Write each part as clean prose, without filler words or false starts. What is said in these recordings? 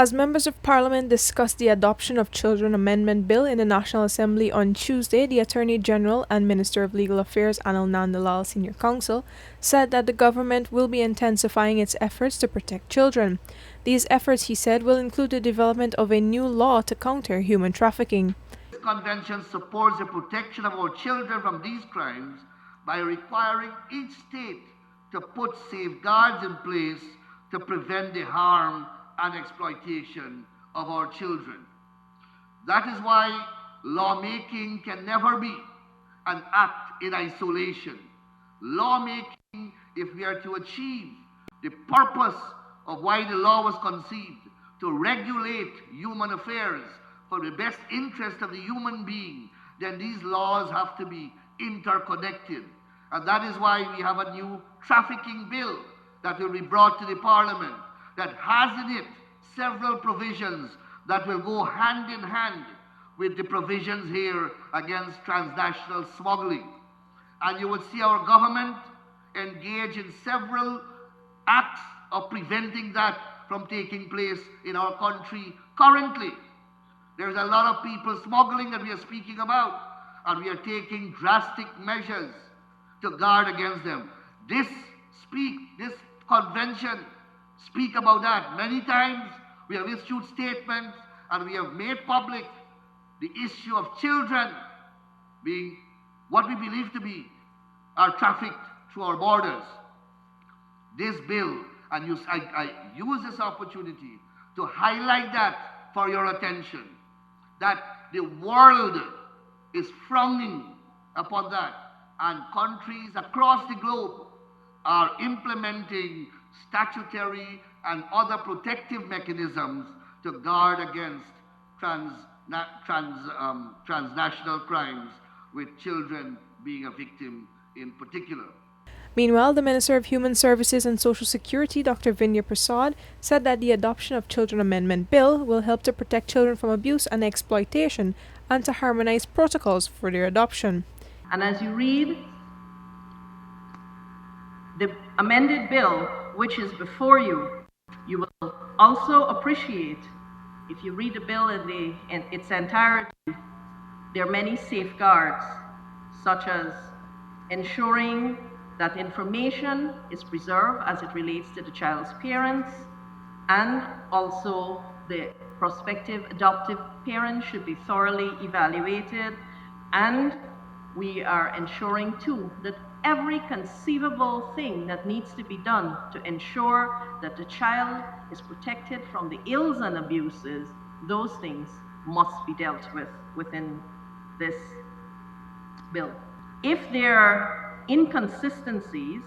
As members of Parliament discussed the adoption of Children Amendment Bill in the National Assembly on Tuesday, the Attorney General and Minister of Legal Affairs Anil Nandlall Senior Counsel said that the government will be intensifying its efforts to protect children. These efforts, he said, will include the development of a new law to counter human trafficking. This convention supports the protection of our children from these crimes by requiring each state to put safeguards in place to prevent the harm and exploitation of our children. That is why lawmaking can never be an act in isolation. Lawmaking, if we are to achieve the purpose of why the law was conceived, to regulate human affairs for the best interest of the human being, then these laws have to be interconnected. And that is why we have a new trafficking bill that will be brought to the Parliament that has in it several provisions that will go hand in hand with the provisions here against transnational smuggling. And you will see our government engage in several acts of preventing that from taking place in our country currently. There's a lot of people smuggling that we are speaking about, and we are taking drastic measures to guard against them. This convention speak about that. Many times we have issued statements and we have made public the issue of children being what we believe to be are trafficked through our borders. This bill, and I use this opportunity to highlight that for your attention, that the world is frowning upon that, and countries across the globe are implementing statutory and other protective mechanisms to guard against transnational crimes, with children being a victim in particular. Meanwhile, the Minister of Human Services and Social Security, Dr. Vinya Prasad, said that the adoption of Children Amendment Bill will help to protect children from abuse and exploitation and to harmonize protocols for their adoption. And as you read the amended bill, which is before you, you will also appreciate, if you read the bill in its entirety, there are many safeguards, such as ensuring that information is preserved as it relates to the child's parents, and also the prospective adoptive parent should be thoroughly evaluated, and we are ensuring too that every conceivable thing that needs to be done to ensure that the child is protected from the ills and abuses, those things must be dealt with within this bill. If there are inconsistencies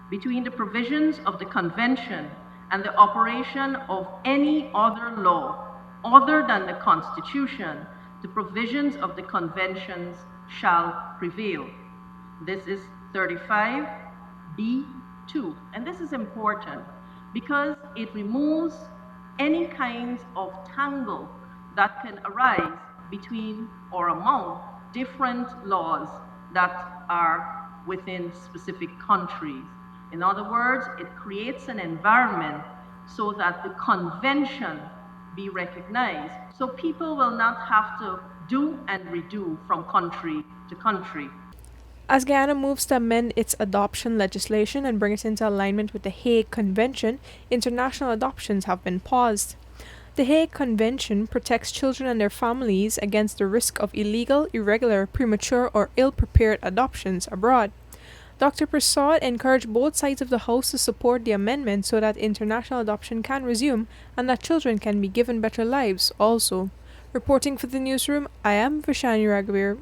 between the provisions of the convention and the operation of any other law other than the Constitution, the provisions of the conventions shall prevail. This is 35B2, and this is important because it removes any kinds of tangle that can arise between or among different laws that are within specific countries. In other words, it creates an environment so that the convention be recognized, so people will not have to do and redo from country to country. As Guyana moves to amend its adoption legislation and bring it into alignment with the Hague Convention, international adoptions have been paused. The Hague Convention protects children and their families against the risk of illegal, irregular, premature, or ill-prepared adoptions abroad. Dr. Prasad encouraged both sides of the House to support the amendment so that international adoption can resume and that children can be given better lives also. Reporting for the newsroom, I am Vishani Raghavir.